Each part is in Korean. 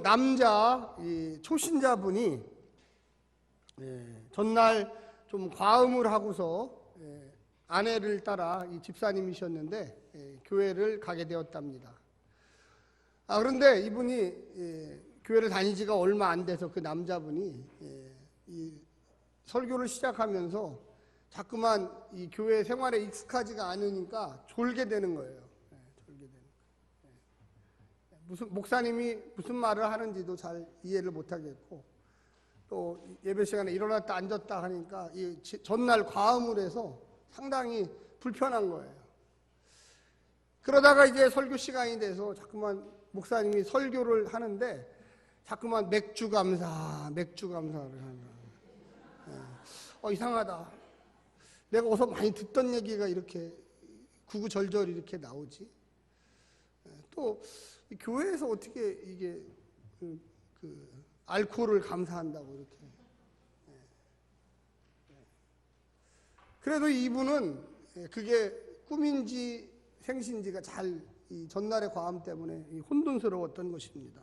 남자 초신자분이 전날 좀 과음을 하고서 아내를 따라 이 집사님이셨는데 교회를 가게 되었답니다. 그런데 이분이 교회를 다니지가 얼마 안 돼서 그 남자분이 이 설교를 시작하면서 자꾸만 이 교회 생활에 익숙하지가 않으니까 졸게 되는 거예요. 졸게 되는 거예요. 목사님이 무슨 말을 하는지도 잘 이해를 못하겠고, 또 예배 시간에 일어났다 앉았다 하니까 이 전날 과음을 해서 상당히 불편한 거예요. 그러다가 이제 설교 시간이 돼서 자꾸만 목사님이 설교를 하는데 자꾸만 맥주 감사를 하는 거예요. 이상하다. 내가 어서 많이 듣던 얘기가 이렇게 구구절절 이렇게 나오지. 또 교회에서 어떻게 이게 알코올을 감사한다고 이렇게. 그래도 이분은 그게 꿈인지 생신지가 잘 이 전날의 과음 때문에 혼돈스러웠던 것입니다.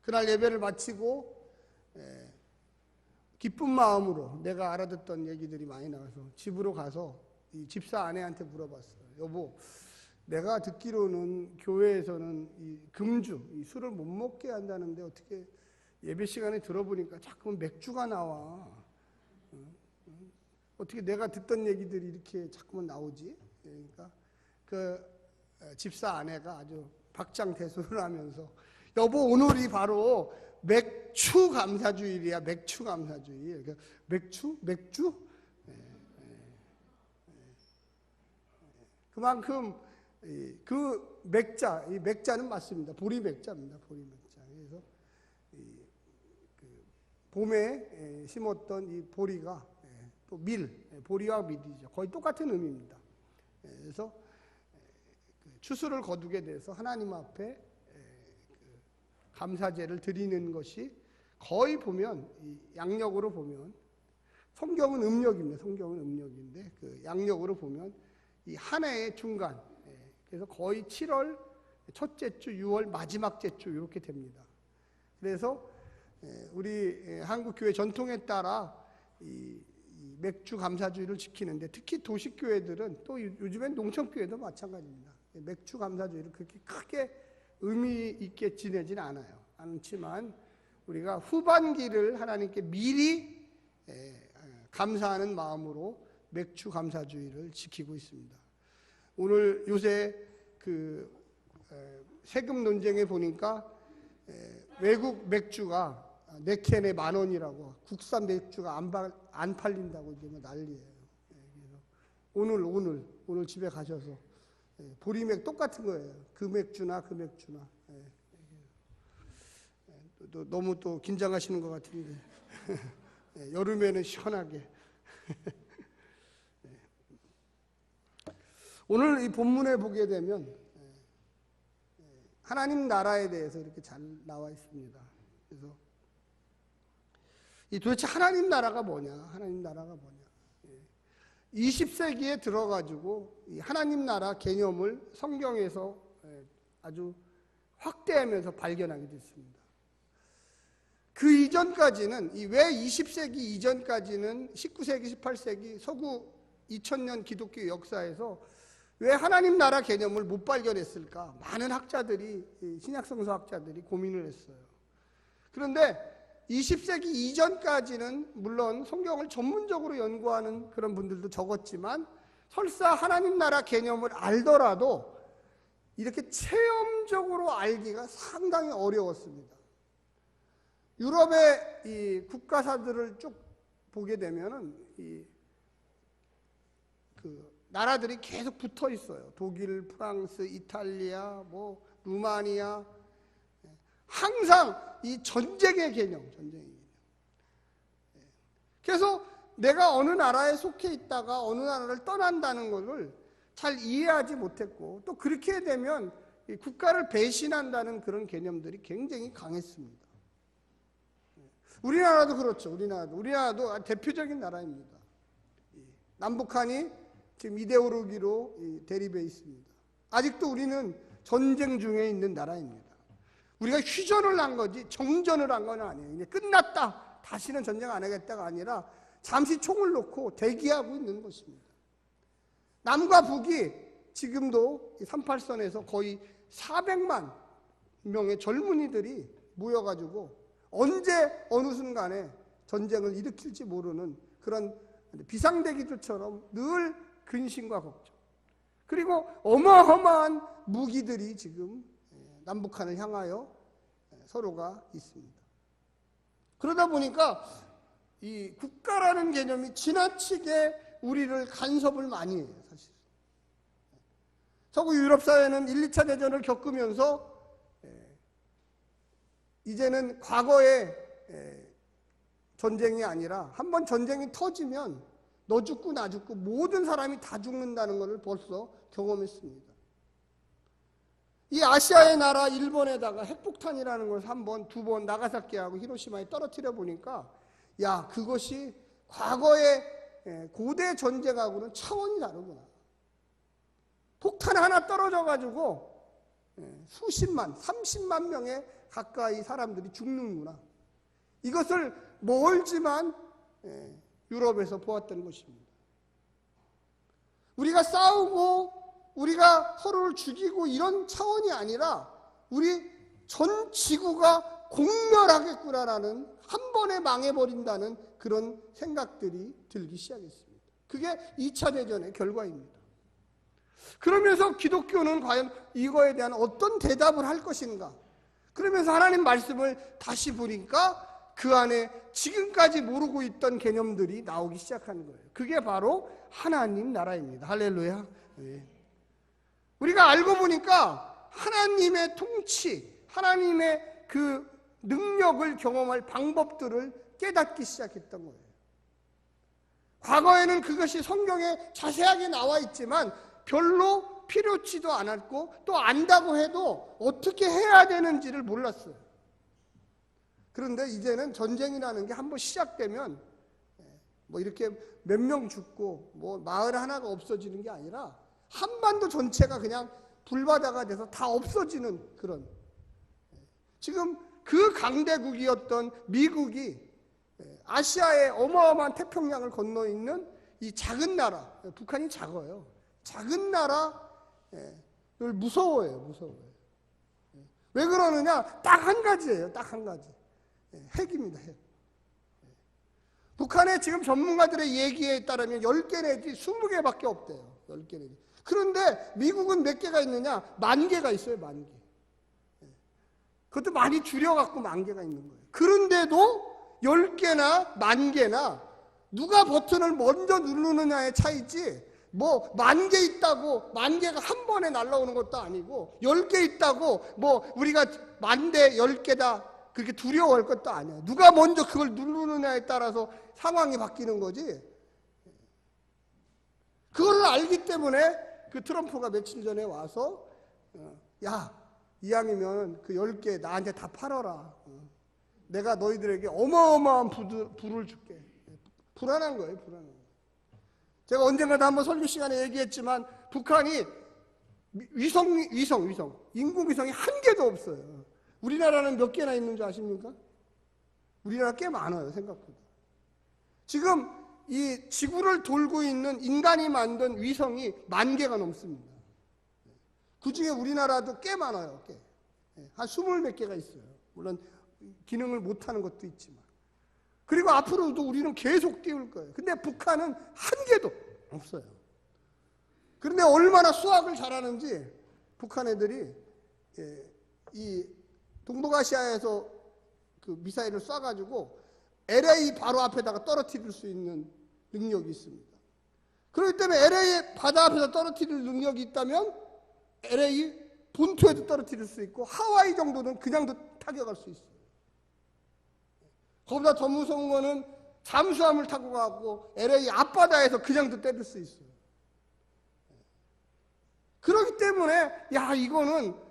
그날 예배를 마치고 기쁜 마음으로 내가 알아듣던 얘기들이 많이 나와서 집으로 가서 이 집사 아내한테 물어봤어요. 여보, 내가 듣기로는 교회에서는 이 금주, 이 술을 못 먹게 한다는데 어떻게 예배 시간에 들어보니까 자꾸 맥주가 나와. 어떻게 내가 듣던 얘기들이 이렇게 자꾸만 나오지? 그러니까 그 집사 아내가 아주 박장대소를 하면서, 여보, 오늘이 바로 맥주 감사주일이야. 맥주 감사주일. 그러니까 맥주? 그만큼 그 맥자, 이 맥자는 맞습니다. 보리 맥자입니다. 보리 맥자. 그래서 봄에 심었던 이 보리가 또 보리와 밀이죠. 거의 똑같은 의미입니다. 그래서 추수를 거두게 돼서 하나님 앞에 감사제를 드리는 것이 거의 보면 이 양력으로 보면, 성경은 음력입니다. 성경은 음력인데 그 양력으로 보면 이 한 해의 중간, 그래서 거의 7월 첫째 주, 6월 마지막 주 이렇게 됩니다. 그래서 우리 한국 교회 전통에 따라 이 맥주 감사주의를 지키는데, 특히 도시 교회들은, 또 요즘엔 농촌 교회도 마찬가지입니다. 맥주 감사주의를 그렇게 크게 의미 있게 지내진 않지만 우리가 후반기를 하나님께 미리 감사하는 마음으로 맥주 감사주의를 지키고 있습니다. 오늘 요새 그 세금 논쟁에 보니까 외국 맥주가 4캔에 10,000원이라고, 국산 맥주가 안 팔린다고 이제 난리예요. 그래서 오늘 집에 가셔서 보리맥 똑같은 거예요. 그 맥주나. 너무 또 긴장하시는 것 같은데 여름에는 시원하게. 오늘 이 본문에 보게 되면 하나님 나라에 대해서 이렇게 잘 나와 있습니다. 그래서 이 도대체 하나님 나라가 뭐냐? 20세기에 들어가지고 이 하나님 나라 개념을 성경에서 아주 확대하면서 발견하게 됐습니다. 그 이전까지는, 왜 20세기 이전까지는 19세기, 18세기 서구 2000년 기독교 역사에서 왜 하나님 나라 개념을 못 발견했을까? 많은 학자들이, 신약성서 학자들이 고민을 했어요. 그런데 20세기 이전까지는 물론 성경을 전문적으로 연구하는 그런 분들도 적었지만, 설사 하나님 나라 개념을 알더라도 이렇게 체험적으로 알기가 상당히 어려웠습니다. 유럽의 이 국가사들을 쭉 보게 되면은 그 나라들이 계속 붙어 있어요. 독일, 프랑스, 이탈리아, 루마니아. 항상 이 전쟁의 개념. 그래서 내가 어느 나라에 속해 있다가 어느 나라를 떠난다는 것을 잘 이해하지 못했고, 또 그렇게 되면 이 국가를 배신한다는 그런 개념들이 굉장히 강했습니다. 우리나라도 그렇죠. 우리나라도 대표적인 나라입니다. 남북한이 지금 이데올로기로 대립해 있습니다. 아직도 우리는 전쟁 중에 있는 나라입니다. 우리가 휴전을 한 거지 정전을 한 건 아니에요. 이제 끝났다, 다시는 전쟁 안 하겠다가 아니라 잠시 총을 놓고 대기하고 있는 것입니다. 남과 북이 지금도 38선에서 거의 400만 명의 젊은이들이 모여가지고 언제 어느 순간에 전쟁을 일으킬지 모르는 그런 비상대기조처럼 늘 근심과 걱정, 그리고 어마어마한 무기들이 지금 남북한을 향하여 서로가 있습니다. 그러다 보니까 이 국가라는 개념이 지나치게 우리를 간섭을 많이 해요. 사실 서구 유럽 사회는 1, 2차 대전을 겪으면서 이제는 과거의 전쟁이 아니라 한번 전쟁이 터지면 너 죽고 나 죽고 모든 사람이 다 죽는다는 것을 벌써 경험했습니다. 이 아시아의 나라 일본에다가 핵폭탄이라는 것을 한 번, 두 번 나가사키하고 히로시마에 떨어뜨려 보니까 야, 그것이 과거의 고대 전쟁하고는 차원이 다르구나. 폭탄 하나 떨어져가지고 수십만, 30만 명의 가까이 사람들이 죽는구나. 이것을 멀지만 유럽에서 보았던 것입니다. 우리가 싸우고 우리가 서로를 죽이고 이런 차원이 아니라 우리 전 지구가 공멸하겠구나라는, 한 번에 망해버린다는 그런 생각들이 들기 시작했습니다. 그게 2차 대전의 결과입니다. 그러면서 기독교는 과연 이거에 대한 어떤 대답을 할 것인가? 그러면서 하나님 말씀을 다시 보니까 그 안에 지금까지 모르고 있던 개념들이 나오기 시작하는 거예요. 그게 바로 하나님 나라입니다. 할렐루야. 네. 우리가 알고 보니까 하나님의 통치, 하나님의 그 능력을 경험할 방법들을 깨닫기 시작했던 거예요. 과거에는 그것이 성경에 자세하게 나와 있지만 별로 필요치도 않았고, 또 안다고 해도 어떻게 해야 되는지를 몰랐어요. 그런데 이제는 전쟁이라는 게 한번 시작되면 뭐 이렇게 몇 명 죽고 뭐 마을 하나가 없어지는 게 아니라 한반도 전체가 그냥 불바다가 돼서 다 없어지는 그런, 지금 그 강대국이었던 미국이 아시아의 어마어마한 태평양을 건너 있는 이 작은 나라, 북한이 작아요. 작은 나라를 무서워해요. 무서워해요. 왜 그러느냐? 딱 한 가지예요. 딱 한 가지. 핵입니다. 핵. 북한의 지금 전문가들의 얘기에 따르면 10개 내지 20개밖에 없대요. 10개 내지. 그런데 미국은 몇 개가 있느냐? 10,000개가 있어요. 10,000개. 그것도 많이 줄여갖고 10,000개가 있는 거예요. 그런데도 10개나 10,000개나 누가 버튼을 먼저 누르느냐의 차이지, 뭐 10,000개 있다고 10,000개가 한 번에 날라오는 것도 아니고 10개 있다고 뭐 우리가 10,000대 10개다 그렇게 두려워할 것도 아니에요. 누가 먼저 그걸 누르느냐에 따라서 상황이 바뀌는 거지. 그걸 알기 때문에 그 트럼프가 며칠 전에 와서 야, 이왕이면 그 10개 나한테 다 팔아라. 내가 너희들에게 어마어마한 부를 줄게. 불안한 거예요. 불안한 거예요. 제가 언젠가도 한번 설교 시간에 얘기했지만 북한이 위성 인공위성이 한 개도 없어요. 우리나라는 몇 개나 있는 줄 아십니까? 우리나라 꽤 많아요. 생각보다. 지금 이 지구를 돌고 있는 인간이 만든 위성이 10,000개가 넘습니다. 그 중에 우리나라도 꽤 많아요. 꽤. 한 20몇 개가 있어요. 물론 기능을 못하는 것도 있지만. 그리고 앞으로도 우리는 계속 띄울 거예요. 근데 북한은 한 개도 없어요. 그런데 얼마나 수학을 잘하는지 북한 애들이 이 동북아시아에서 그 미사일을 쏴가지고 LA 바로 앞에다가 떨어뜨릴 수 있는 능력이 있습니다. 그렇기 때문에 LA 바다 앞에서 떨어뜨릴 능력이 있다면 LA 본토에도 떨어뜨릴 수 있고 하와이 정도는 그냥도 타격할 수 있어요. 거기다 더 무서운 거는 잠수함을 타고 가고 LA 앞바다에서 그냥도 때릴 수 있어요. 그렇기 때문에 야, 이거는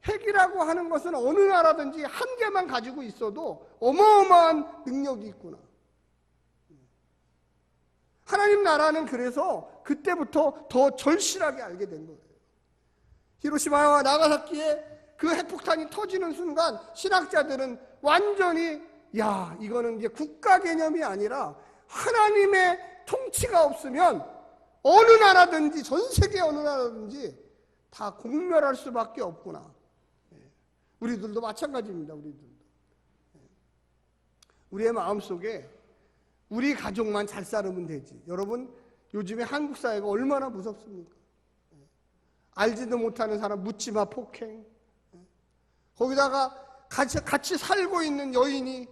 핵이라고 하는 것은 어느 나라든지 한 개만 가지고 있어도 어마어마한 능력이 있구나. 하나님 나라는 그래서 그때부터 더 절실하게 알게 된 거예요. 히로시마와 나가사키에 그 핵폭탄이 터지는 순간 신학자들은 완전히 야, 이거는 이제 국가 개념이 아니라 하나님의 통치가 없으면 어느 나라든지, 전 세계 어느 나라든지 다 공멸할 수밖에 없구나. 우리들도 마찬가지입니다. 우리의 마음속에 우리 가족만 잘 살면 되지. 여러분, 요즘에 한국 사회가 얼마나 무섭습니까? 알지도 못하는 사람 묻지마 폭행, 거기다가 같이 살고 있는 여인이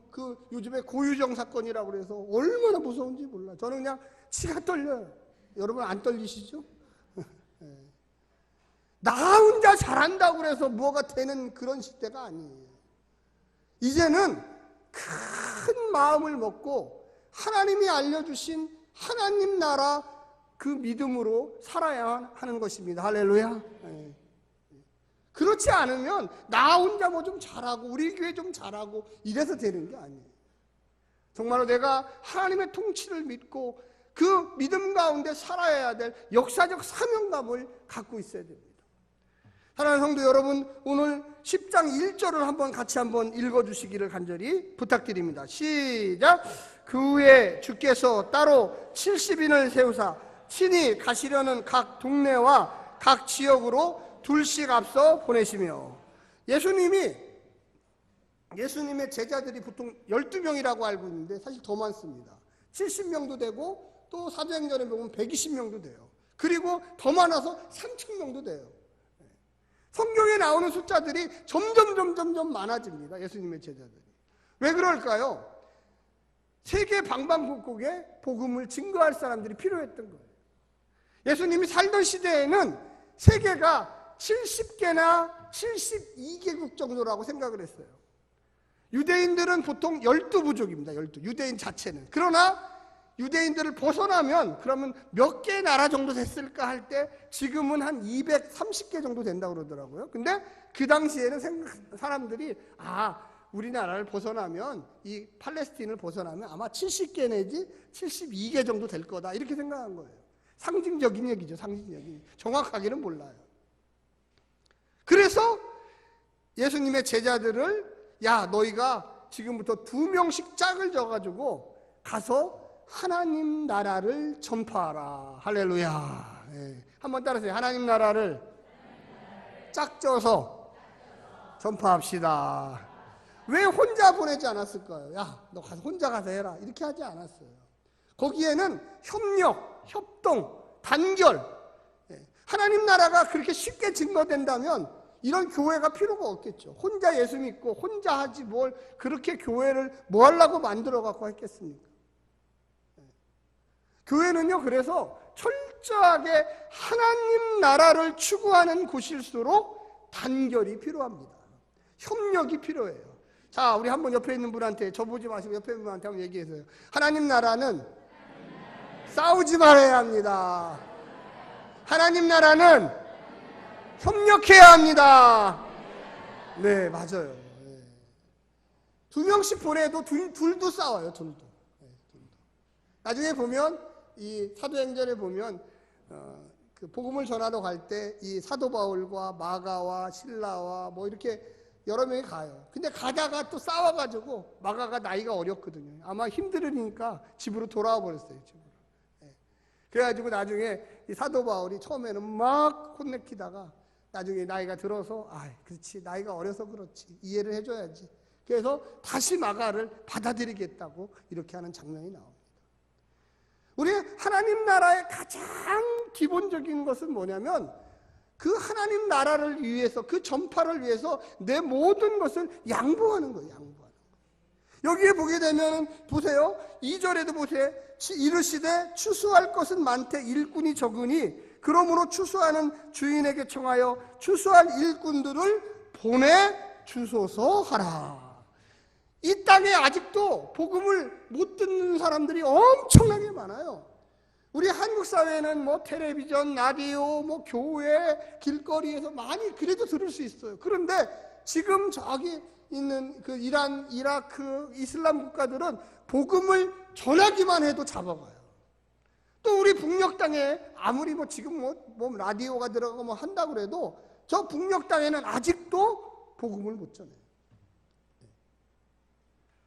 그 요즘에 고유정 사건이라고 그래서 얼마나 무서운지 몰라. 저는 그냥 치가 떨려요. 여러분 안 떨리시죠? 나 혼자 잘한다고 그래서 뭐가 되는 그런 시대가 아니에요. 이제는 큰 마음을 먹고 하나님이 알려주신 하나님 나라 그 믿음으로 살아야 하는 것입니다. 할렐루야. 그렇지 않으면 나 혼자 뭐 좀 잘하고 우리 교회 좀 잘하고 이래서 되는 게 아니에요. 정말로 내가 하나님의 통치를 믿고 그 믿음 가운데 살아야 될 역사적 사명감을 갖고 있어야 됩니다. 사랑하는 성도 여러분, 오늘 10장 1절을 한번 같이 한번 읽어주시기를 간절히 부탁드립니다. 시작! 그 후에 주께서 따로 70인을 세우사 친히 가시려는 각 동네와 각 지역으로 둘씩 앞서 보내시며, 예수님의 제자들이 보통 12명이라고 알고 있는데 사실 더 많습니다. 70명도 되고 또 사도행전에 보면 120명도 돼요. 그리고 더 많아서 3,000명도 돼요. 성경에 나오는 숫자들이 점점 많아집니다. 예수님의 제자들이. 왜 그럴까요? 세계 방방곡곡에 복음을 증거할 사람들이 필요했던 거예요. 예수님이 살던 시대에는 세계가 70개나 72개국 정도라고 생각을 했어요. 유대인들은 보통 12부족입니다. 12. 유대인 자체는. 그러나 유대인들을 벗어나면 그러면 몇 개 나라 정도 됐을까 할 때 지금은 한 230개 정도 된다고 그러더라고요. 근데 그 당시에는 사람들이 우리나라를 벗어나면, 이 팔레스틴을 벗어나면 아마 70개 내지 72개 정도 될 거다 이렇게 생각한 거예요. 상징적인 얘기죠. 상징적인. 정확하게는 몰라요. 그래서 예수님의 제자들을 너희가 지금부터 2명씩 짝을 져가지고 가서 하나님 나라를 전파하라. 할렐루야. 한번 따라하세요. 하나님 나라를 짝져서 전파합시다. 왜 혼자 보내지 않았을까요? 너 가서 혼자 가서 해라 이렇게 하지 않았어요. 거기에는 협력, 협동, 단결, 하나님 나라가 그렇게 쉽게 증거된다면 이런 교회가 필요가 없겠죠. 혼자 예수 믿고 혼자 하지 뭘 그렇게 교회를 뭐 하려고 만들어 갖고 했겠습니까? 교회는요, 그래서 철저하게 하나님 나라를 추구하는 곳일수록 단결이 필요합니다. 협력이 필요해요. 자, 우리 한번 옆에 있는 분한테, 저 보지 마시고 옆에 있는 분한테 한번 얘기해서요. 하나님 나라는 싸우지 말아야 합니다. 하나님 나라는 협력해야 합니다. 네, 맞아요. 2명씩 보내도 둘도 싸워요, 둘도. 나중에 보면 이 사도행전에 보면 그 복음을 전하러 갈 때 이 사도 바울과 마가와 실라와 뭐 이렇게 여러 명이 가요. 근데 가다가 또 싸워가지고 마가가 나이가 어렸거든요. 아마 힘들으니까 집으로 돌아와 버렸어요. 집으로. 그래가지고 나중에 이 사도 바울이 처음에는 막 혼내키다가 나중에 나이가 들어서 그렇지, 나이가 어려서 그렇지, 이해를 해줘야지. 그래서 다시 마가를 받아들이겠다고 이렇게 하는 장면이 나옵니다. 우리 하나님 나라의 가장 기본적인 것은 뭐냐면 그 하나님 나라를 위해서, 그 전파를 위해서 내 모든 것을 양보하는 거예요. 양보하는 거예요. 여기에 보게 되면 보세요. 2절에도 보세요. 이르시되 추수할 것은 많되 일꾼이 적으니 그러므로 추수하는 주인에게 청하여 추수할 일꾼들을 보내주소서 하라. 이 땅에 아직도 복음을 못 듣는 사람들이 엄청나게 많아요. 우리 한국 사회는 뭐 텔레비전, 라디오, 뭐 교회, 길거리에서 많이 그래도 들을 수 있어요. 그런데 지금 저기 있는 그 이란, 이라크, 이슬람 국가들은 복음을 전하기만 해도 잡아가요. 또 우리 북녘 땅에 아무리 뭐 지금 뭐 라디오가 들어가고 뭐 한다고 그래도 저 북녘 땅에는 아직도 복음을 못 전해요.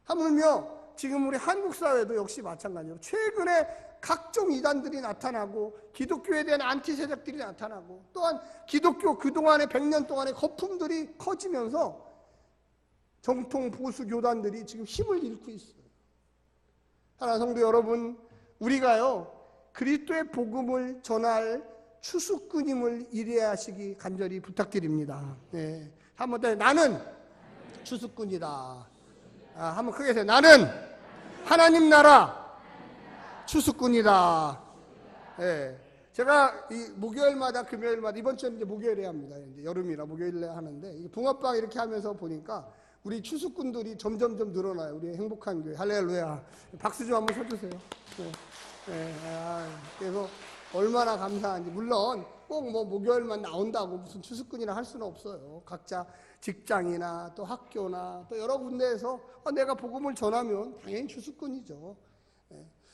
하물며 지금 우리 한국 사회도 역시 마찬가지로 최근에 각종 이단들이 나타나고 기독교에 대한 안티 세력들이 나타나고 또한 기독교 그동안의 100년 동안의 거품들이 커지면서 정통 보수 교단들이 지금 힘을 잃고 있어요. 사랑하는 성도 여러분, 우리가요 그리스도의 복음을 전할 추수꾼임을 이해하시기 간절히 부탁드립니다. 네. 한번 더 나는 추수꾼이다. 한번 크게 해서 나는 하나님 나라 추수꾼이다. 네. 제가 이 목요일마다 금요일마다 이번 주에는 이제 목요일에 합니다. 이제 여름이라 목요일에 하는데 붕어빵 이렇게 하면서 보니까 우리 추수꾼들이 점점점 늘어나요. 우리 행복한 교회 할렐루야. 박수 좀 한번 쳐주세요. 네. 네. 그래서 얼마나 감사한지. 물론 꼭 뭐 목요일만 나온다고 무슨 추수꾼이나 할 수는 없어요. 각자 직장이나 또 학교나 또 여러 군데에서 내가 복음을 전하면 당연히 추수꾼이죠.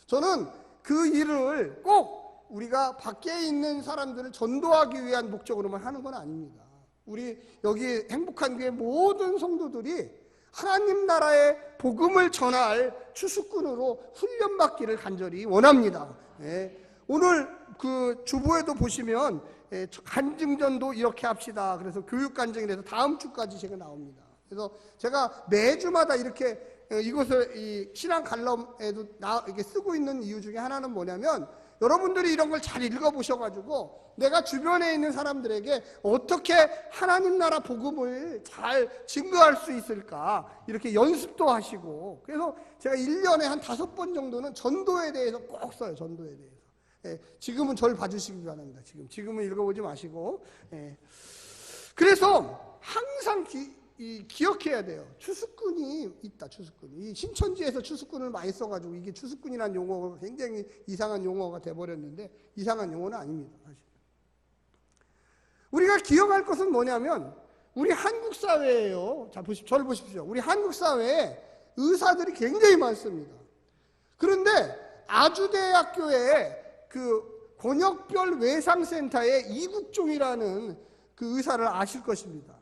저는 그 일을 꼭 우리가 밖에 있는 사람들을 전도하기 위한 목적으로만 하는 건 아닙니다. 우리 여기 행복한 교회 모든 성도들이 하나님 나라의 복음을 전할 추수꾼으로 훈련받기를 간절히 원합니다. 오늘 그 주보에도 보시면 간증전도 이렇게 합시다. 그래서 교육간증이라서 다음 주까지 제가 나옵니다. 그래서 제가 매주마다 이렇게 이것을 이 신앙 칼럼에도 이렇게 쓰고 있는 이유 중에 하나는 뭐냐면 여러분들이 이런 걸 잘 읽어보셔가지고 내가 주변에 있는 사람들에게 어떻게 하나님 나라 복음을 잘 증거할 수 있을까 이렇게 연습도 하시고 그래서 제가 1년에 한 5번 정도는 전도에 대해서 꼭 써요. 전도에 대해서. 지금은 저를 봐주시기 바랍니다. 지금은 읽어보지 마시고. 그래서 항상 기억해야 돼요. 추수꾼이 있다. 추수꾼이. 이 신천지에서 추수꾼을 많이 써가지고 이게 추수꾼이라는 용어가 굉장히 이상한 용어가 돼버렸는데 이상한 용어는 아닙니다. 사실. 우리가 기억할 것은 뭐냐면 우리 한국 사회예요. 자, 저를 보십시오. 우리 한국 사회에 의사들이 굉장히 많습니다. 그런데 아주대학교에 그 권역별 외상센터의 이국종이라는 그 의사를 아실 것입니다.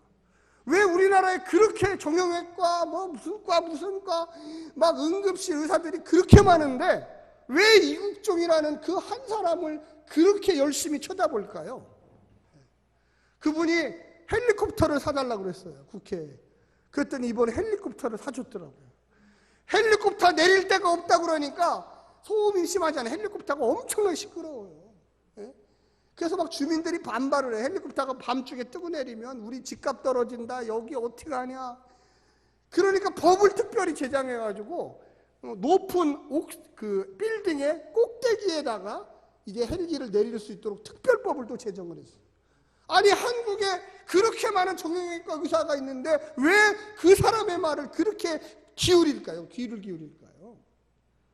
왜 우리나라에 그렇게 정형외과 뭐 무슨 과 막 응급실 의사들이 그렇게 많은데 왜 이국종이라는 그 한 사람을 그렇게 열심히 쳐다볼까요? 그분이 헬리콥터를 사달라고 그랬어요. 국회에. 그랬더니 이번에 헬리콥터를 사줬더라고요. 헬리콥터 내릴 데가 없다 그러니까 소음이 심하잖아요. 헬리콥터가 엄청나게 시끄러워요. 그래서 막 주민들이 반발을 해. 헬리콥터가 밤중에 뜨고 내리면 우리 집값 떨어진다. 여기 어떻게 하냐. 그러니까 법을 특별히 제정해가지고 높은 그 빌딩의 꼭대기에다가 이제 헬기를 내릴 수 있도록 특별법을 또 제정을 했어요. 아니 한국에 그렇게 많은 정형외과 의사가 있는데 왜 그 사람의 말을 그렇게 기울일까요? 귀를 기울일까요?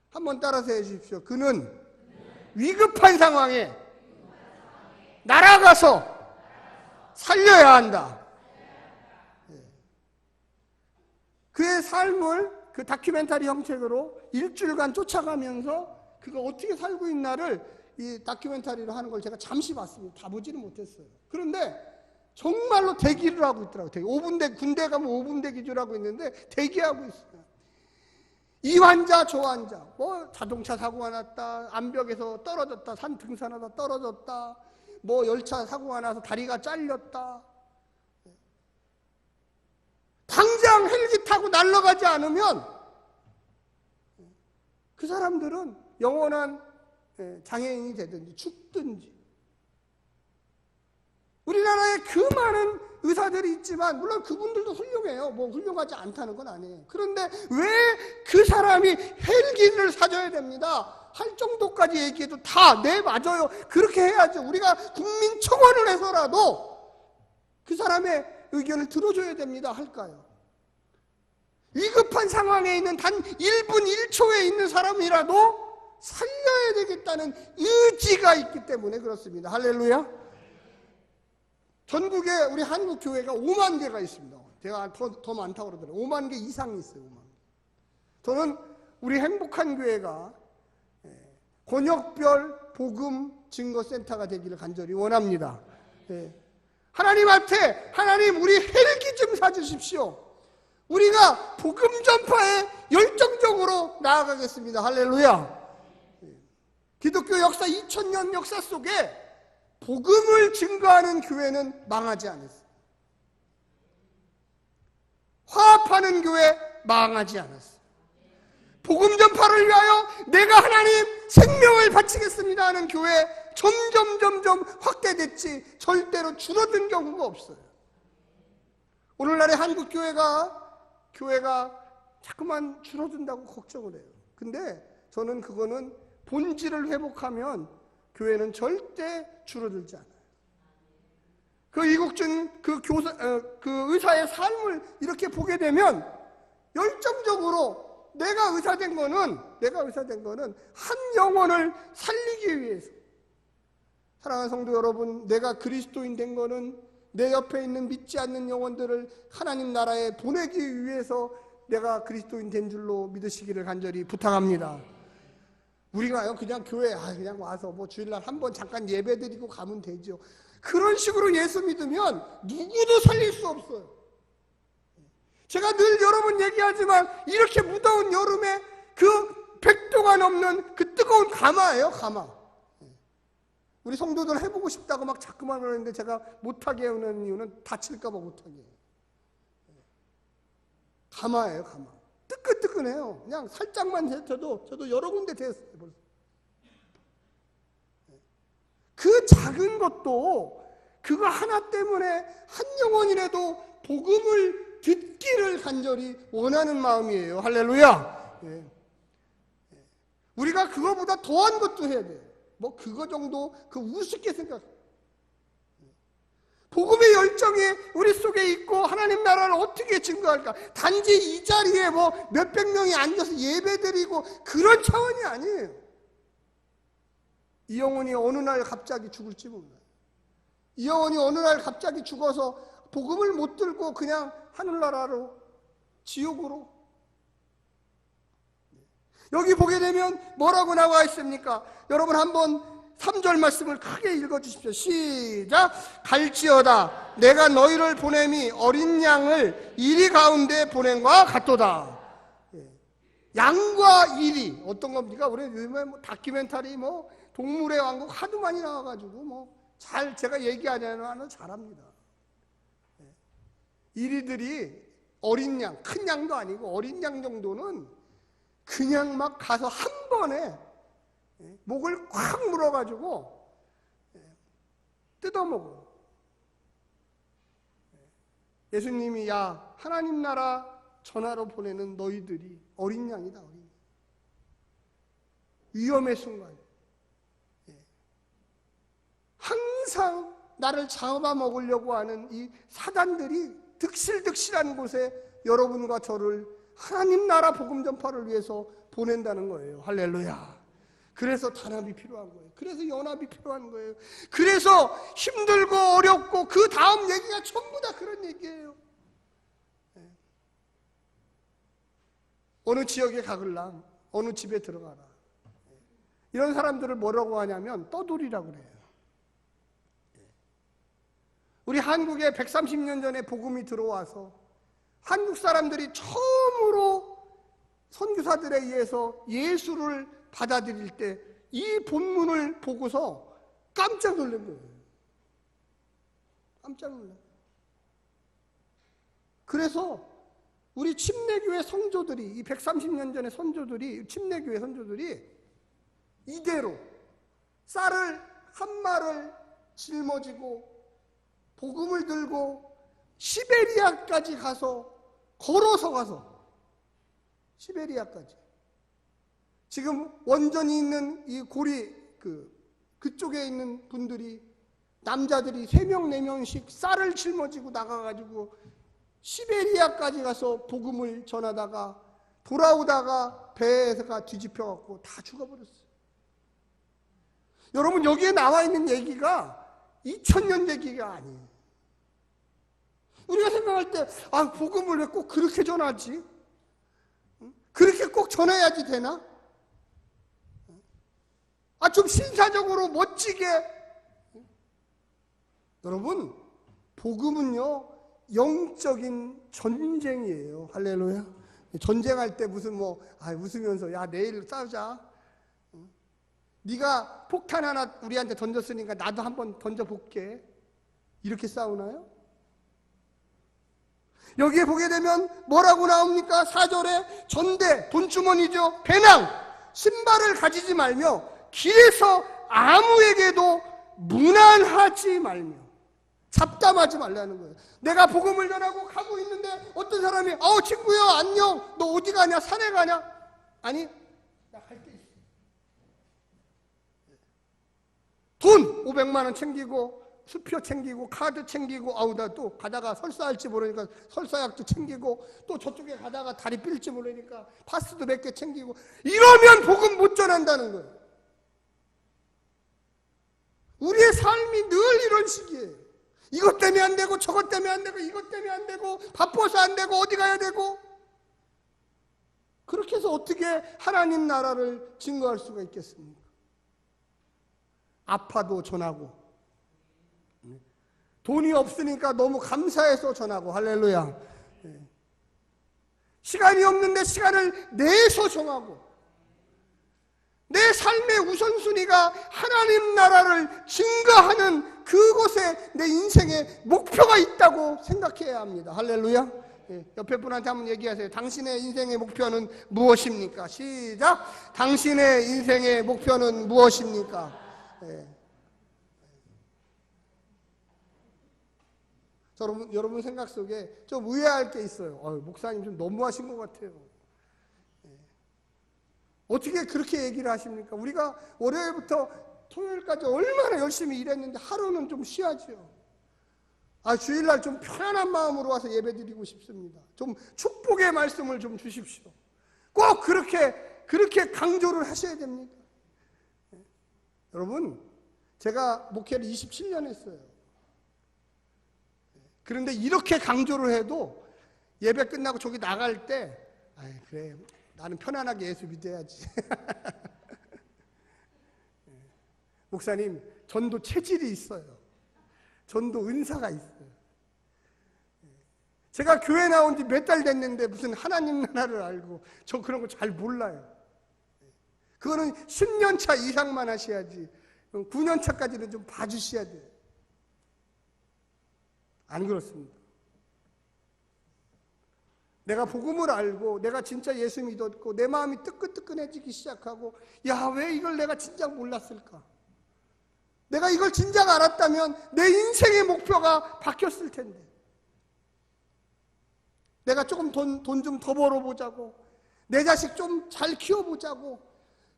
한번 따라서 해주십시오. 그는 위급한 상황에 날아가서 살려야 한다. 그의 삶을 그 다큐멘터리 형식으로 일주일간 쫓아가면서 그가 어떻게 살고 있나를 이 다큐멘터리로 하는 걸 제가 잠시 봤습니다. 다 보지는 못했어요. 그런데 정말로 대기를 하고 있더라고요. 군대 가면 5분 대기줄 하고 있는데 대기하고 있어요. 이 환자 저 환자 뭐 자동차 사고가 났다, 암벽에서 떨어졌다, 산 등산하다 떨어졌다, 뭐 열차 사고가 나서 다리가 잘렸다. 당장 헬기 타고 날아가지 않으면 그 사람들은 영원한 장애인이 되든지 죽든지. 우리나라에 그 많은 의사들이 있지만 물론 그분들도 훌륭해요. 뭐 훌륭하지 않다는 건 아니에요. 그런데 왜 그 사람이 헬기를 사줘야 됩니다 할 정도까지 얘기해도 다 네 맞아요. 그렇게 해야죠. 우리가 국민청원을 해서라도 그 사람의 의견을 들어줘야 됩니다 할까요? 위급한 상황에 있는 단 1분 1초에 있는 사람이라도 살려야 되겠다는 의지가 있기 때문에 그렇습니다. 할렐루야. 전국에 우리 한국 교회가 5만 개가 있습니다. 제가 더 많다고 그러더라고요. 5만 개 이상이 있어요. 5만 개. 저는 우리 행복한 교회가 권역별 복음 증거센터가 되기를 간절히 원합니다. 하나님 앞에 하나님 우리 헬기 좀 사주십시오. 우리가 복음 전파에 열정적으로 나아가겠습니다. 할렐루야. 기독교 역사 2000년 역사 속에 복음을 증거하는 교회는 망하지 않았어요. 화합하는 교회 망하지 않았어요. 복음 전파를 위하여 내가 하나님 생명을 바치겠습니다 하는 교회 점점 확대됐지 절대로 줄어든 경우가 없어요. 오늘날의 한국 교회가 자꾸만 줄어든다고 걱정을 해요. 근데 저는 그거는 본질을 회복하면 교회는 절대 줄어들지 않아요. 그 이국준 그 의사의 삶을 이렇게 보게 되면 열정적으로 내가 의사된 거는 한 영혼을 살리기 위해서. 사랑하는 성도 여러분, 내가 그리스도인 된 거는 내 옆에 있는 믿지 않는 영혼들을 하나님 나라에 보내기 위해서 내가 그리스도인 된 줄로 믿으시기를 간절히 부탁합니다. 우리가요 그냥 교회 그냥 와서 뭐 주일날 한번 잠깐 예배드리고 가면 되죠. 그런 식으로 예수 믿으면 누구도 살릴 수 없어요. 제가 늘 여러 번 얘기하지만 이렇게 무더운 여름에 그 100도가 넘는 그 뜨거운 가마예요, 가마. 우리 성도들 해보고 싶다고 막 자꾸만 그러는데 제가 못하게 하는 이유는 다칠까 봐 못하게 해요. 가마예요, 가마. 뜨끈뜨끈해요. 그냥 살짝만 저도 여러 군데 됐어요, 벌써. 그 작은 것도 그거 하나 때문에 한 영혼이라도 복음을 듣기를 간절히 원하는 마음이에요. 할렐루야. 우리가 그거보다 더한 것도 해야 돼요. 뭐 그거 정도 그 우습게 생각해요. 복음의 열정이 우리 속에 있고 하나님 나라를 어떻게 증거할까? 단지 이 자리에 뭐 몇백 명이 앉아서 예배드리고 그런 차원이 아니에요. 이 영혼이 어느 날 갑자기 죽을지 몰라요. 이 영혼이 어느 날 갑자기 죽어서 복음을 못 들고 그냥 하늘나라로, 지옥으로. 여기 보게 되면 뭐라고 나와 있습니까? 여러분 한번 3절 말씀을 크게 읽어주십시오. 시작. 갈지어다 내가 너희를 보냄이 어린 양을 이리 가운데 보냄과 같도다. 양과 이리 어떤 겁니까? 우리 요즘에 뭐 다큐멘터리 뭐 동물의 왕국 하도 많이 나와가지고 뭐 잘 제가 얘기하냐면 잘합니다. 이리들이 어린 양, 큰 양도 아니고 어린 양 정도는 그냥 막 가서 한 번에 목을 콱 물어가지고 뜯어먹어. 예수님이 야 하나님 나라 전하러 보내는 너희들이 어린 양이다. 어린 양. 위험의 순간 항상 나를 잡아먹으려고 하는 이 사단들이 득실득실한 곳에 여러분과 저를 하나님 나라 복음 전파를 위해서 보낸다는 거예요. 할렐루야. 그래서 단합이 필요한 거예요. 그래서 연합이 필요한 거예요. 그래서 힘들고 어렵고 그 다음 얘기가 전부 다 그런 얘기예요. 어느 지역에 가글랑 어느 집에 들어가라. 이런 사람들을 뭐라고 하냐면 떠돌이라고 그래요. 우리 한국에 130년 전에 복음이 들어와서 한국 사람들이 처음으로 선교사들에 의해서 예수를 받아들일 때 이 본문을 보고서 깜짝 놀란 거예요. 깜짝 놀란 거예요. 그래서 우리 침례교회 성조들이 이 130년 전의 선조들이 침례교회 선조들이 이대로 쌀을 한 말을 짊어지고 복음을 들고 시베리아까지 가서 걸어서 가서 시베리아까지 지금 원전이 있는 이 고리 그쪽에 있는 분들이 남자들이 3명 4명씩 쌀을 짊어지고 나가가지고 시베리아까지 가서 복음을 전하다가 돌아오다가 배가 뒤집혀갖고 다 죽어버렸어요. 여러분 여기에 나와 있는 얘기가 2000년 얘기가 아니에요. 우리가 생각할 때 복음을 왜 꼭 그렇게 전하지? 그렇게 꼭 전해야지 되나? 좀 신사적으로 멋지게. 여러분 복음은요, 영적인 전쟁이에요. 할렐루야. 전쟁할 때 무슨 웃으면서 야 내일 싸우자. 네가 폭탄 하나 우리한테 던졌으니까 나도 한번 던져볼게. 이렇게 싸우나요? 여기에 보게 되면 뭐라고 나옵니까? 4절에 전대, 돈주머니죠. 배낭, 신발을 가지지 말며 길에서 아무에게도 무난하지 말며. 잡담하지 말라는 거예요. 내가 복음을 전하고 가고 있는데 어떤 사람이 친구야 안녕, 너 어디 가냐, 산에 가냐? 아니, 나 갈 게 있어. 돈 500만 원 챙기고 수표 챙기고 카드 챙기고 나 또 가다가 설사할지 모르니까 설사약도 챙기고 또 저쪽에 가다가 다리 삘지 모르니까 파스도 몇 개 챙기고 이러면 복음 못 전한다는 거예요. 우리의 삶이 늘 이런 식이에요. 이것 때문에 안 되고 저것 때문에 안 되고 이것 때문에 안 되고 바빠서 안 되고 어디 가야 되고 그렇게 해서 어떻게 하나님 나라를 증거할 수가 있겠습니까? 아파도 전하고 돈이 없으니까 너무 감사해서 전하고 할렐루야. 시간이 없는데 시간을 내서 전하고 내 삶의 우선순위가 하나님 나라를 증거하는 그곳에 내 인생의 목표가 있다고 생각해야 합니다. 할렐루야. 옆에 분한테 한번 얘기하세요. 당신의 인생의 목표는 무엇입니까? 시작. 당신의 인생의 목표는 무엇입니까? 여러분 생각 속에 좀 의아할 게 있어요. 목사님 좀 너무하신 것 같아요. 어떻게 그렇게 얘기를 하십니까? 우리가 월요일부터 토요일까지 얼마나 열심히 일했는데 하루는 좀 쉬야죠. 주일날 좀 편안한 마음으로 와서 예배드리고 싶습니다. 좀 축복의 말씀을 좀 주십시오. 꼭 그렇게 강조를 하셔야 됩니다. 여러분, 제가 목회를 27년 했어요. 그런데 이렇게 강조를 해도 예배 끝나고 저기 나갈 때 그래 나는 편안하게 예수 믿어야지. 목사님, 전도 체질이 있어요. 전도 은사가 있어요. 제가 교회 나온 지 몇 달 됐는데 무슨 하나님 나라를 알고 저 그런 거 잘 몰라요. 그거는 10년 차 이상만 하셔야지 9년 차까지는 좀 봐주셔야 돼요. 안 그렇습니다. 내가 복음을 알고 내가 진짜 예수 믿었고 내 마음이 뜨끈뜨끈해지기 시작하고 왜 이걸 내가 진작 몰랐을까? 내가 이걸 진작 알았다면 내 인생의 목표가 바뀌었을 텐데 내가 조금 돈 좀 더 벌어보자고 내 자식 좀 잘 키워보자고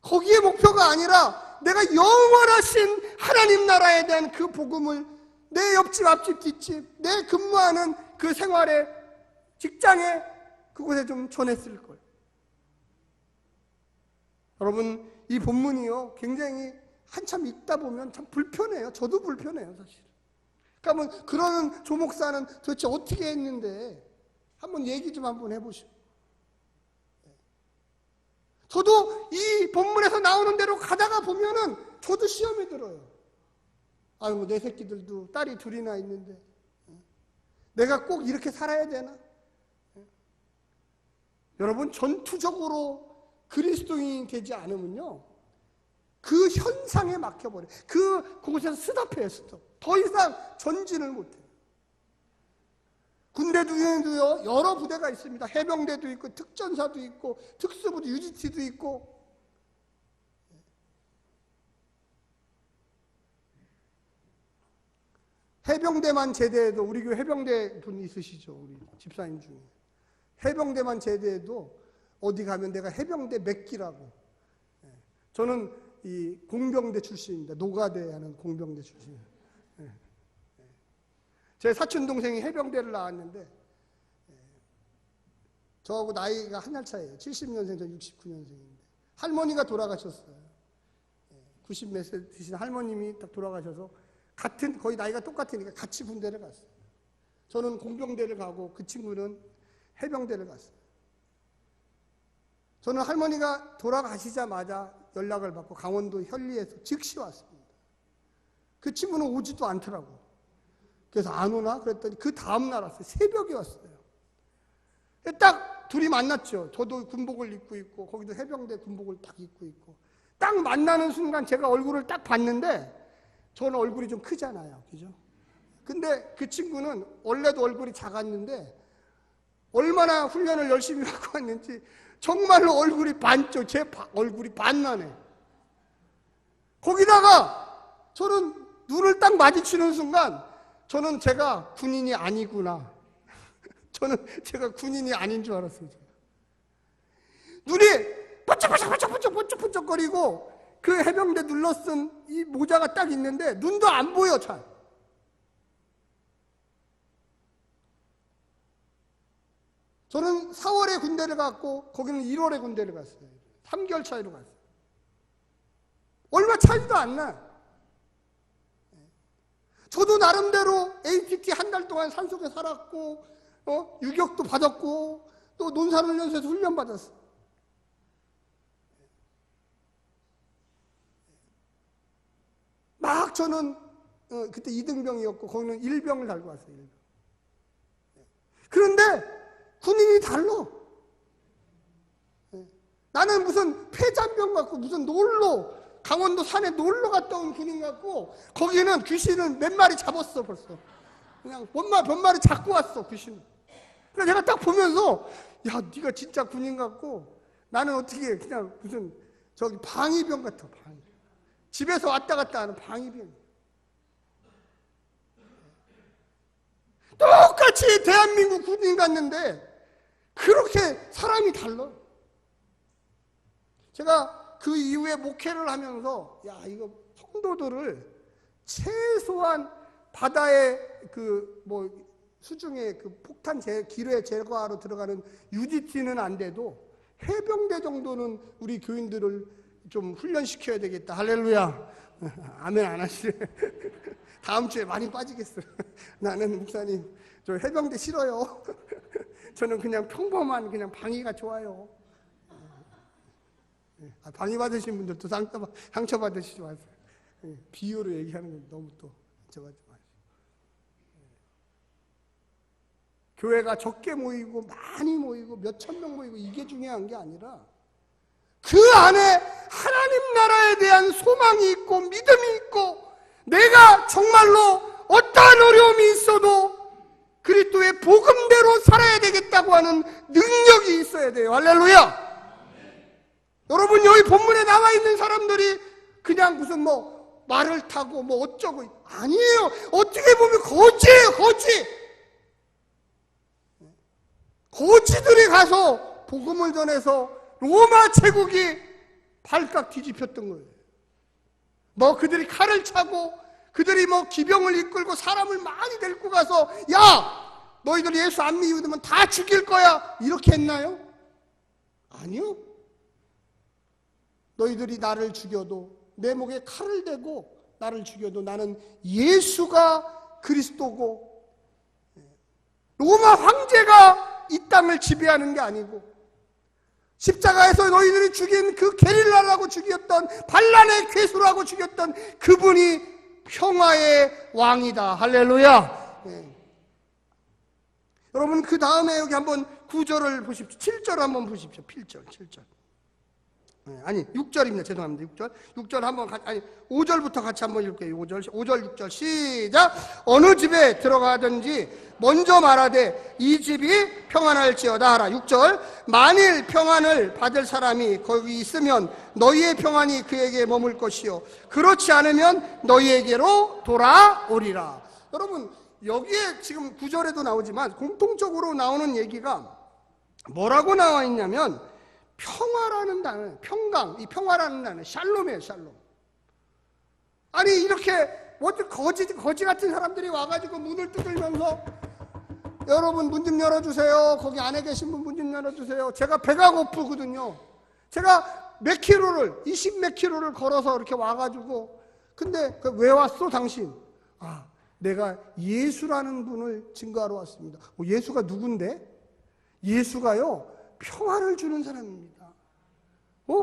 거기에 목표가 아니라 내가 영원하신 하나님 나라에 대한 그 복음을 내 옆집 앞집 뒷집 내 근무하는 그 생활에 직장에 그곳에 좀 전했을 거예요. 여러분, 이 본문이요 굉장히 한참 읽다 보면 참 불편해요. 저도 불편해요, 사실. 그러니까 그러는 조목사는 도대체 어떻게 했는데 한번 얘기 좀 한번 해보시오. 저도 이 본문에서 나오는 대로 가다가 보면은 저도 시험에 들어요. 내 새끼들도 딸이 둘이나 있는데 내가 꼭 이렇게 살아야 되나? 여러분, 전투적으로 그리스도인이 되지 않으면요 그 현상에 막혀버려요. 그곳에서 스톱해요. 더 이상 전진을 못해요. 군대도요 여러 부대가 있습니다. 해병대도 있고 특전사도 있고 특수부대 UGT도 있고 해병대만 제대해도 우리 교회 해병대 분 있으시죠? 우리 집사님 중에 해병대만 제대해도 어디 가면 내가 해병대 맥기라고. 저는 이 공병대 출신입니다. 노가대 하는 공병대 출신. 제 사촌 동생이 해병대를 나왔는데 저하고 나이가 한 살 차이에요. 70년생, 저 69년생인데 할머니가 돌아가셨어요. 90 몇 세 되신 할머님이 딱 돌아가셔서 거의 나이가 똑같으니까 같이 군대를 갔어요. 저는 공병대를 가고 그 친구는 해병대를 갔어요. 저는 할머니가 돌아가시자마자 연락을 받고 강원도 현리에서 즉시 왔습니다. 그 친구는 오지도 않더라고. 그래서 안 오나? 그랬더니 그 다음날 왔어요. 새벽에 왔어요. 딱 둘이 만났죠. 저도 군복을 입고 있고 거기도 해병대 군복을 딱 입고 있고 딱 만나는 순간 제가 얼굴을 딱 봤는데 저는 얼굴이 좀 크잖아요. 그죠? 근데 그 친구는 원래도 얼굴이 작았는데 얼마나 훈련을 열심히 하고 왔는지 정말로 얼굴이 반쪽, 제 얼굴이 반나네. 거기다가 저는 눈을 딱 마주치는 순간 저는 제가 군인이 아니구나. 저는 제가 군인이 아닌 줄 알았어요. 눈이 번쩍번쩍거리고 그 해병대 눌러쓴 이 모자가 딱 있는데 눈도 안 보여 잘. 저는 4월에 군대를 갔고 거기는 1월에 군대를 갔어요. 3개월 차이로 갔어요. 얼마 차이도 안 나요. 저도 나름대로 APT 한 달 동안 산속에 살았고 유격도 받았고 또 논산훈련소에서 훈련 받았어요. 막 저는 그때 2등병이었고 거기는 1병을 달고 왔어요. 1병. 그런데 군인이 달라. 나는 무슨 폐잔병 같고 무슨 놀러 강원도 산에 놀러 갔다 온 군인 같고 거기는 귀신을 몇 마리 잡았어 벌써. 그냥 몇 마리 잡고 왔어 귀신. 그래서 내가 딱 보면서 야 네가 진짜 군인 같고 나는 어떻게 그냥 무슨 저기 방위병 같아. 방위병. 집에서 왔다 갔다 하는 방위병. 똑같이 대한민국 군인 갔는데 그렇게 사람이 달라. 제가 그 이후에 목회를 하면서 야 이거 성도들을 최소한 바다의 그 수중에 그 폭탄 기뢰 제거하러 들어가는 UDT는 안 돼도 해병대 정도는 우리 교인들을 좀 훈련시켜야 되겠다. 할렐루야. 아멘 안 하시래. 다음 주에 많이 빠지겠어요. 나는 목사님 저 해병대 싫어요. 저는 그냥 평범한 그냥 방위가 좋아요. 방위 받으신 분들도 상처 받으시지 마세요. 비유로 얘기하는 건 너무 또 저하지 마세요. 교회가 적게 모이고 많이 모이고 몇천 명 모이고 이게 중요한 게 아니라 그 안에 하나님 나라에 대한 소망이 있고 믿음이 있고 내가 정말로 어떠한 어려움이 있어도 그리스도의 복음대로 살아야 되겠다고 하는 능력이 있어야 돼요. 할렐루야. 여러분 여기 본문에 나와 있는 사람들이 그냥 무슨 말을 타고 어쩌고 아니에요. 어떻게 보면 거지예요. 거지들이 가서 복음을 전해서 로마 제국이 발칵 뒤집혔던 거예요. 그들이 칼을 차고 그들이 기병을 이끌고 사람을 많이 데리고 가서 야 너희들 예수 안 믿으면 다 죽일 거야 이렇게 했나요? 아니요. 너희들이 나를 죽여도 내 목에 칼을 대고 나를 죽여도 나는 예수가 그리스도고 로마 황제가 이 땅을 지배하는 게 아니고 십자가에서 너희들이 죽인 그 게릴라라고 죽였던 반란의 괴수라고 죽였던 그분이 평화의 왕이다. 할렐루야. 여러분 그 다음에 여기 한번 9절을 보십시오. 7절 한번 보십시오. 7절. 아니 6절입니다. 죄송합니다. 6절 한번 5절부터 같이 한번 읽을게요. 5절 6절 시작. 어느 집에 들어가든지 먼저 말하되 이 집이 평안할지어다 하라. 6절 만일 평안을 받을 사람이 거기 있으면 너희의 평안이 그에게 머물 것이요 그렇지 않으면 너희에게로 돌아오리라. 여러분 여기에 지금 9절에도 나오지만 공통적으로 나오는 얘기가 뭐라고 나와 있냐면 평화라는 단어, 평강, 이 평화라는 단어, 샬롬이에요, 샬롬. 아니, 이렇게, 거지 같은 사람들이 와가지고 문을 두들면서, 여러분 문 좀 열어주세요. 거기 안에 계신 분 문 좀 열어주세요. 제가 배가 고프거든요. 제가 20 몇 킬로를 걸어서 이렇게 와가지고, 근데 왜 왔어, 당신? 내가 예수라는 분을 증거하러 왔습니다. 예수가 누군데? 예수가요, 평화를 주는 사람입니다.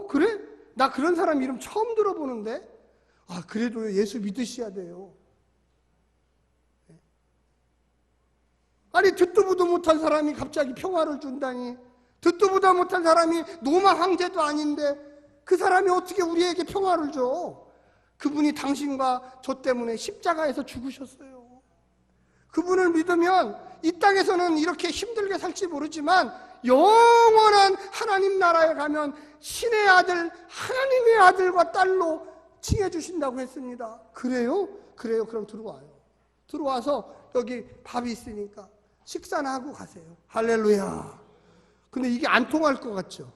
그래? 나 그런 사람 이름 처음 들어보는데? 그래도 예수 믿으셔야 돼요. 아니 듣도 보도 못한 사람이 갑자기 평화를 준다니, 듣도 보도 못한 사람이 로마 황제도 아닌데 그 사람이 어떻게 우리에게 평화를 줘? 그분이 당신과 저 때문에 십자가에서 죽으셨어요. 그분을 믿으면 이 땅에서는 이렇게 힘들게 살지 모르지만 영원한 하나님 나라에 가면 신의 아들, 하나님의 아들과 딸로 칭해 주신다고 했습니다. 그래요? 그래요. 그럼 들어와요. 들어와서 여기 밥이 있으니까 식사나 하고 가세요. 할렐루야. 근데 이게 안 통할 것 같죠?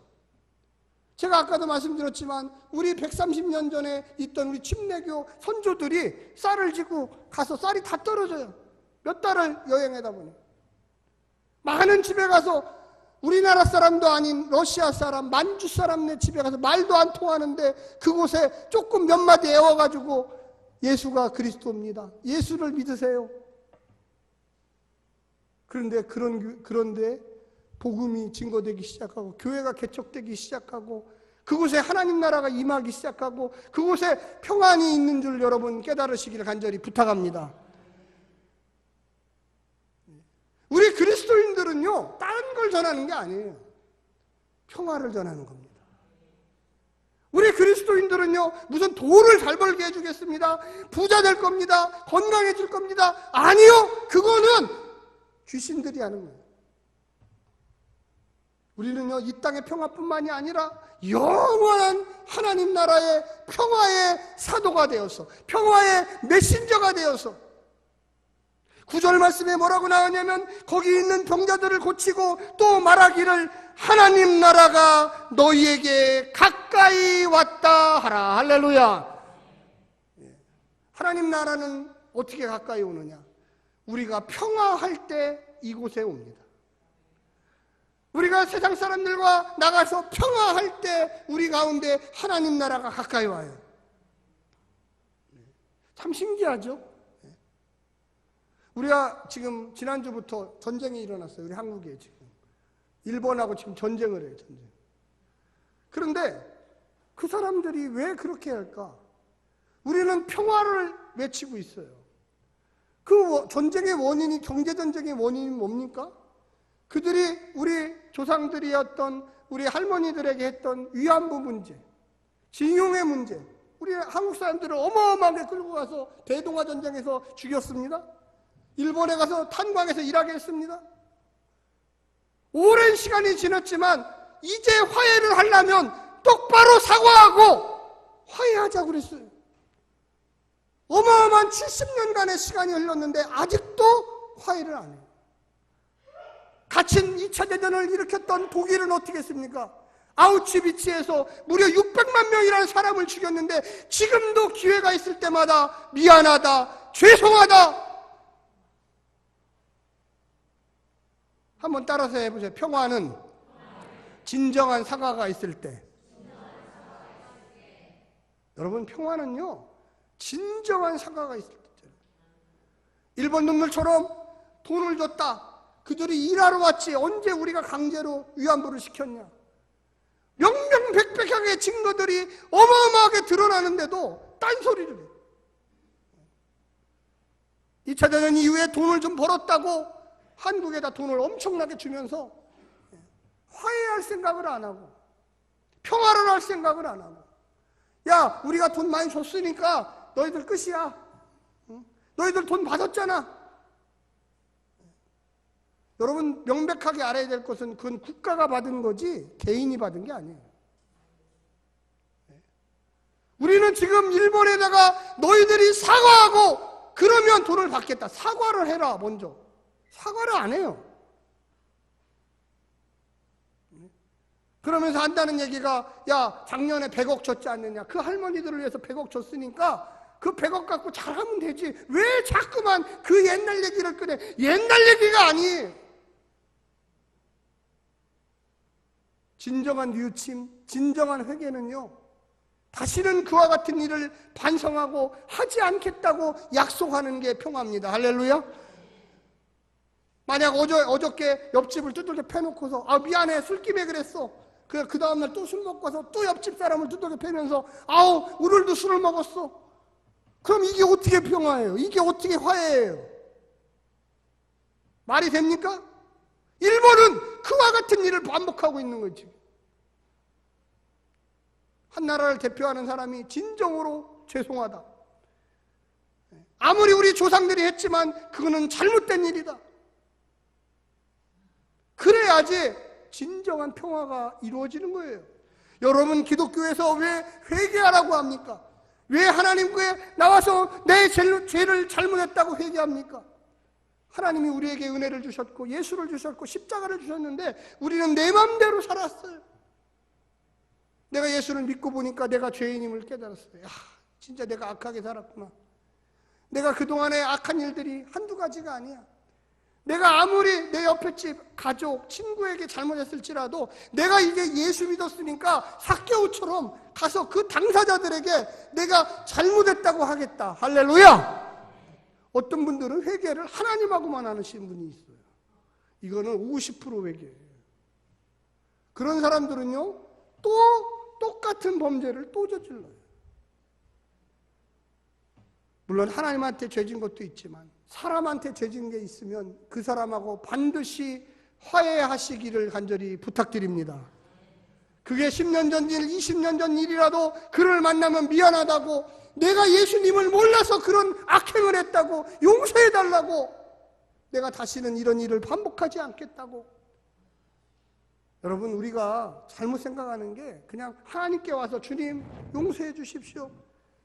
제가 아까도 말씀드렸지만 우리 130년 전에 있던 우리 침례교 선조들이 쌀을 지고 가서 쌀이 다 떨어져요. 몇 달을 여행하다 보니 많은 집에 가서 우리나라 사람도 아닌 러시아 사람, 만주 사람네 집에 가서 말도 안 통하는데 그곳에 조금 몇 마디 애워가지고 예수가 그리스도입니다. 예수를 믿으세요. 그런데 복음이 증거되기 시작하고 교회가 개척되기 시작하고 그곳에 하나님 나라가 임하기 시작하고 그곳에 평안이 있는 줄 여러분 깨달으시기를 간절히 부탁합니다. 우리 그리스도인들은요, 다른 걸 전하는 게 아니에요. 평화를 전하는 겁니다. 우리 그리스도인들은요, 무슨 돈을 잘 벌게 해주겠습니다. 부자 될 겁니다. 건강해질 겁니다. 아니요, 그거는 귀신들이 하는 거예요. 우리는요, 이 땅의 평화뿐만이 아니라 영원한 하나님 나라의 평화의 사도가 되어서, 평화의 메신저가 되어서 9절 말씀에 뭐라고 나오냐면 거기 있는 병자들을 고치고 또 말하기를 하나님 나라가 너희에게 가까이 왔다 하라. 할렐루야. 하나님 나라는 어떻게 가까이 오느냐? 우리가 평화할 때 이곳에 옵니다. 우리가 세상 사람들과 나가서 평화할 때 우리 가운데 하나님 나라가 가까이 와요. 참 신기하죠? 우리가 지금 지난주부터 전쟁이 일어났어요. 우리 한국에 지금. 일본하고 지금 전쟁을 해요. 전쟁. 그런데 그 사람들이 왜 그렇게 할까? 우리는 평화를 외치고 있어요. 그 전쟁의 원인이, 경제전쟁의 원인이 뭡니까? 그들이 우리 조상들이었던 우리 할머니들에게 했던 위안부 문제, 징용의 문제, 우리 한국 사람들을 어마어마하게 끌고 가서 대동아 전쟁에서 죽였습니다. 일본에 가서 탄광에서 일하게 했습니다. 오랜 시간이 지났지만 이제 화해를 하려면 똑바로 사과하고 화해하자고 그랬어요. 어마어마한 70년간의 시간이 흘렀는데 아직도 화해를 안 해요. 갇힌 2차 대전을 일으켰던 독일은 어떻게 했습니까? 아우슈비츠에서 무려 600만 명이라는 사람을 죽였는데 지금도 기회가 있을 때마다 미안하다, 죄송하다. 한번 따라서 해보세요. 평화는 진정한 사과가 있을 때. 여러분, 평화는요, 진정한 사과가 있을 때. 일본 놈들처럼 돈을 줬다. 그들이 일하러 왔지 언제 우리가 강제로 위안부를 시켰냐. 명명백백하게 증거들이 어마어마하게 드러나는데도 딴소리를 해요. 2차 대전 이후에 돈을 좀 벌었다고 한국에다 돈을 엄청나게 주면서 화해할 생각을 안 하고 평화를 할 생각을 안 하고, 야, 우리가 돈 많이 줬으니까 너희들 끝이야. 너희들 돈 받았잖아. 여러분, 명백하게 알아야 될 것은 그건 국가가 받은 거지 개인이 받은 게 아니에요. 우리는 지금 일본에다가 너희들이 사과하고 그러면 돈을 받겠다. 사과를 해라. 먼저 사과를 안 해요. 그러면서 한다는 얘기가, 야, 작년에 100억 줬지 않느냐. 그 할머니들을 위해서 100억 줬으니까 그 100억 갖고 잘하면 되지. 왜 자꾸만 그 옛날 얘기를 꺼내. 옛날 얘기가 아니에요. 진정한 뉘우침, 진정한 회개는요, 다시는 그와 같은 일을 반성하고 하지 않겠다고 약속하는 게 평화입니다. 할렐루야. 만약 어저께 옆집을 두들겨 패놓고서, 아, 미안해, 술김에 그랬어. 그 다음날 또 술 먹고 와서 또 옆집 사람을 두들겨 패면서, 아우, 오늘도 술을 먹었어. 그럼 이게 어떻게 평화예요? 이게 어떻게 화해예요? 말이 됩니까? 일본은 그와 같은 일을 반복하고 있는 거지. 한 나라를 대표하는 사람이 진정으로 죄송하다. 아무리 우리 조상들이 했지만 그거는 잘못된 일이다. 그래야지 진정한 평화가 이루어지는 거예요. 여러분, 기독교에서 왜 회개하라고 합니까? 왜 하나님께 나와서 내 죄를 잘못했다고 회개합니까? 하나님이 우리에게 은혜를 주셨고 예수를 주셨고 십자가를 주셨는데 우리는 내 마음대로 살았어요. 내가 예수를 믿고 보니까 내가 죄인임을 깨달았어요. 야, 진짜 내가 악하게 살았구나. 내가 그동안에 악한 일들이 한두 가지가 아니야. 내가 아무리 내 옆에 집 가족, 친구에게 잘못했을지라도 내가 이제 예수 믿었으니까 삭개오처럼 가서 그 당사자들에게 내가 잘못했다고 하겠다. 할렐루야! 어떤 분들은 회개를 하나님하고만 하시는 분이 있어요. 이거는 50% 회개예요. 그런 사람들은요, 또 똑같은 범죄를 또 저질러요. 물론 하나님한테 죄진 것도 있지만 사람한테 죄진 게 있으면 그 사람하고 반드시 화해하시기를 간절히 부탁드립니다. 그게 10년 전 일, 20년 전 일이라도 그를 만나면 미안하다고, 내가 예수님을 몰라서 그런 악행을 했다고 용서해달라고, 내가 다시는 이런 일을 반복하지 않겠다고. 여러분, 우리가 잘못 생각하는 게 그냥 하나님께 와서 주님 용서해 주십시오.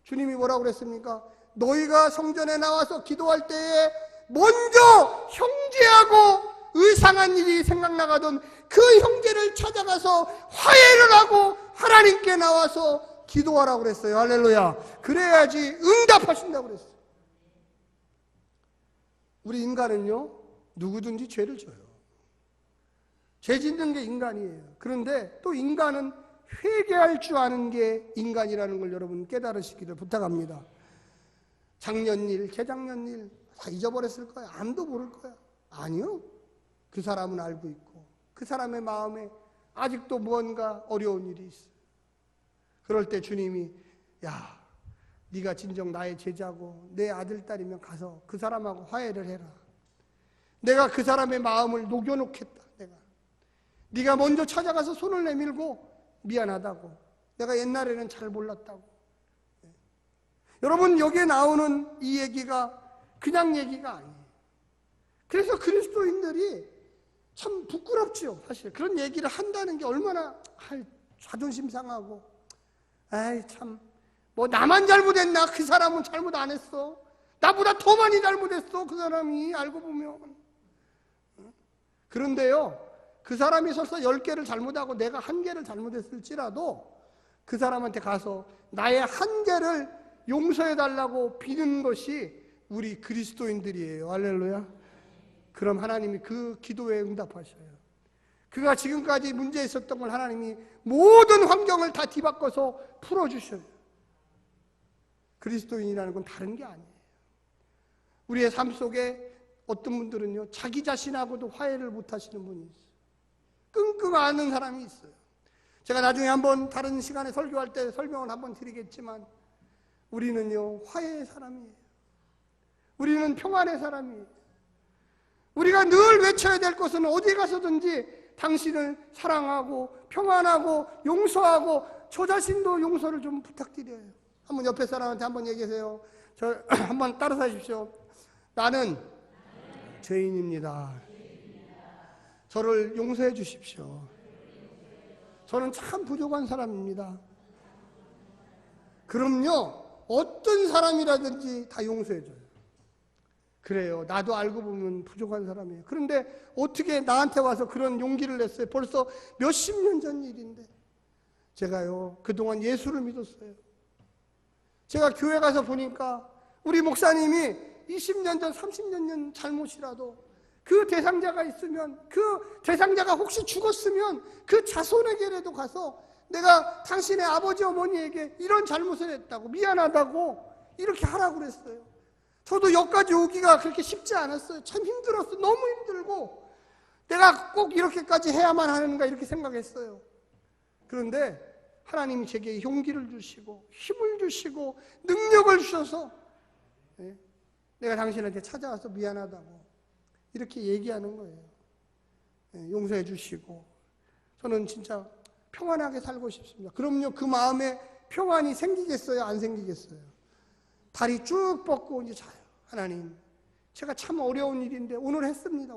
주님이 뭐라고 그랬습니까? 너희가 성전에 나와서 기도할 때에 먼저 형제하고 의상한 일이 생각나가던 그 형제를 찾아가서 화해를 하고 하나님께 나와서 기도하라고 그랬어요. 할렐루야. 그래야지 응답하신다고 그랬어요. 우리 인간은요, 누구든지 죄를 져요. 죄 짓는 게 인간이에요. 그런데 또 인간은 회개할 줄 아는 게 인간이라는 걸 여러분 깨달으시기를 부탁합니다. 작년 일, 재작년 일 다 잊어버렸을 거야. 아무도 모를 거야. 아니요. 그 사람은 알고 있고 그 사람의 마음에 아직도 무언가 어려운 일이 있어. 그럴 때 주님이, 야, 네가 진정 나의 제자고 내 아들, 딸이면 가서 그 사람하고 화해를 해라. 내가 그 사람의 마음을 녹여놓겠다. 네가 먼저 찾아가서 손을 내밀고 미안하다고, 내가 옛날에는 잘 몰랐다고. 여러분, 여기에 나오는 이 얘기가 그냥 얘기가 아니에요. 그래서 그리스도인들이 참 부끄럽죠. 사실 그런 얘기를 한다는 게 얼마나 자존심 상하고, 아이 참, 뭐 나만 잘못했나? 그 사람은 잘못 안 했어. 나보다 더 많이 잘못했어. 그 사람이 알고 보면. 그런데요, 그 사람이 설사 10개를 잘못하고 내가 1개를 잘못했을지라도 그 사람한테 가서 나의 1개를 용서해달라고 비는 것이 우리 그리스도인들이에요. 할렐루야. 그럼 하나님이 그 기도에 응답하셔요. 그가 지금까지 문제 있었던 걸 하나님이 모든 환경을 다 뒤바꿔서 풀어주셔요. 그리스도인이라는 건 다른 게 아니에요. 우리의 삶 속에 어떤 분들은요, 자기 자신하고도 화해를 못 하시는 분이 있어요. 끙끙 앓는 사람이 있어요. 제가 나중에 한번 다른 시간에 설교할 때 설명을 한번 드리겠지만, 우리는요, 화해의 사람이에요. 우리는 평안의 사람이에요. 우리가 늘 외쳐야 될 것은 어디 가서든지 당신을 사랑하고 평안하고 용서하고 저 자신도 용서를 좀 부탁드려요. 한번 옆에 사람한테 한번 얘기하세요. 저 한번 따라서 하십시오. 나는 죄인입니다. 저를 용서해 주십시오. 저는 참 부족한 사람입니다. 그럼요, 어떤 사람이라든지 다 용서해 줘요. 그래요. 나도 알고 보면 부족한 사람이에요. 그런데 어떻게 나한테 와서 그런 용기를 냈어요? 벌써 몇십 년 전 일인데. 제가요, 그동안 예수를 믿었어요. 제가 교회 가서 보니까 우리 목사님이 20년 전, 30년 전 잘못이라도 그 대상자가 있으면, 그 대상자가 혹시 죽었으면 그 자손에게라도 가서 내가 당신의 아버지, 어머니에게 이런 잘못을 했다고, 미안하다고 이렇게 하라고 그랬어요. 저도 여기까지 오기가 그렇게 쉽지 않았어요. 참 힘들었어. 너무 힘들고 내가 꼭 이렇게까지 해야만 하는가 이렇게 생각했어요. 그런데 하나님이 제게 용기를 주시고 힘을 주시고 능력을 주셔서 내가 당신한테 찾아와서 미안하다고, 이렇게 얘기하는 거예요. 용서해 주시고 저는 진짜 평안하게 살고 싶습니다. 그럼요, 그 마음에 평안이 생기겠어요? 안 생기겠어요? 다리 쭉 뻗고 이제 자요. 하나님, 제가 참 어려운 일인데 오늘 했습니다.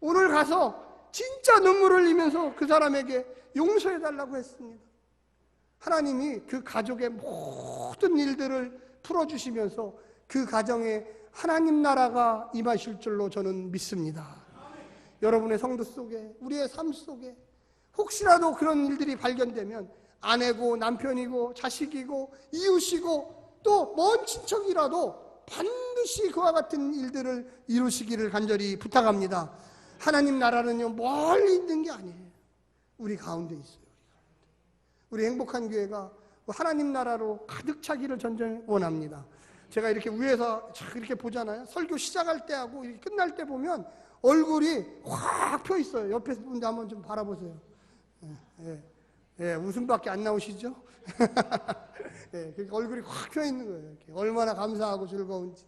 오늘 가서 진짜 눈물을 흘리면서 그 사람에게 용서해 달라고 했습니다. 하나님이 그 가족의 모든 일들을 풀어주시면서 그 가정에 하나님 나라가 임하실 줄로 저는 믿습니다. 여러분의 성도 속에, 우리의 삶 속에 혹시라도 그런 일들이 발견되면 아내고 남편이고 자식이고 이웃이고 또 먼 친척이라도 반드시 그와 같은 일들을 이루시기를 간절히 부탁합니다. 하나님 나라는요, 멀리 있는 게 아니에요. 우리 가운데 있어요. 우리 행복한 교회가 하나님 나라로 가득 차기를 전전 원합니다. 제가 이렇게 위에서 이렇게 보잖아요. 설교 시작할 때하고 끝날 때 보면 얼굴이 확 펴 있어요. 옆에 분들 한번 좀 바라보세요. 웃음밖에 안 나오시죠? 얼굴이 확 펴 있는 거예요. 얼마나 감사하고 즐거운지.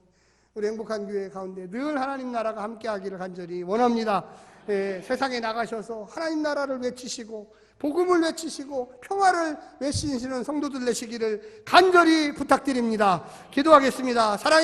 우리 행복한 교회 가운데 늘 하나님 나라가 함께하기를 간절히 원합니다. 세상에 나가셔서 하나님 나라를 외치시고 복음을 외치시고 평화를 외치시는 성도들 되시기를 간절히 부탁드립니다. 기도하겠습니다. 사랑의